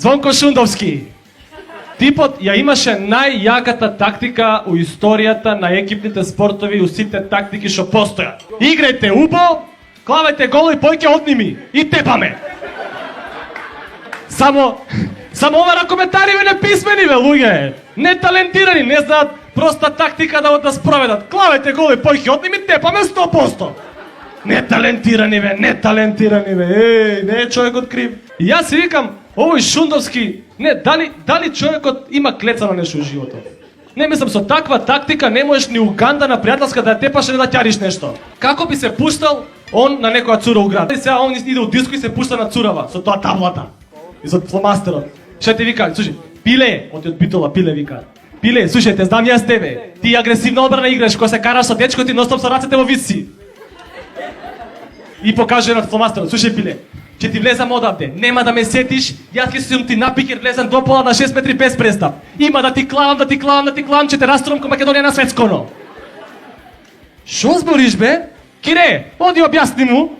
Звонко Шундовски. Типот ја имаше најјаката тактика у историјата на екипните спортови, у сите тактики што постојат. Играјте убо, клавајте гол и појќе одними и тепаме. Само ова ракометари не писмени бе, луѓе. Не талентирани, не знаат проста тактика да спроведат. Клавајте гол и појќе одними, тепаме 100%. Неталентирани бе, еј, не е човекот крив. И јас си викам, овој Шундовски, не, дали човекот има клецано нешто у животот? Не мислам, со таква тактика не можеш ни Уганда на пријателска да ја тепаш или да ќариш нешто. Како би се пуштал он на некоја цура у град? И сега он иде у диско и се пушта на цурава, со тоа таблата. И со фломастерот. Ше ти вика, слушај, Пиле, оти од Битола, Пиле вика. Пиле, слушај, те знам јас тебе. Ти агресивна одбрана играш, кога се караш со дечко, ти ностоп со рацете во висци. И покаже на фломастерот, слушај Пиле, ќе ти влезам одавде, нема да ме сетиш, јас ќе сум ти напикер, влезам до пола на 6 метри без престап. Има да ти клавам, ќе те раструвам ко Македонија на светсконо. Шо збориш бе? Кире, оди објасни му.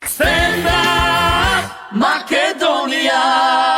Stand up, Makedonija!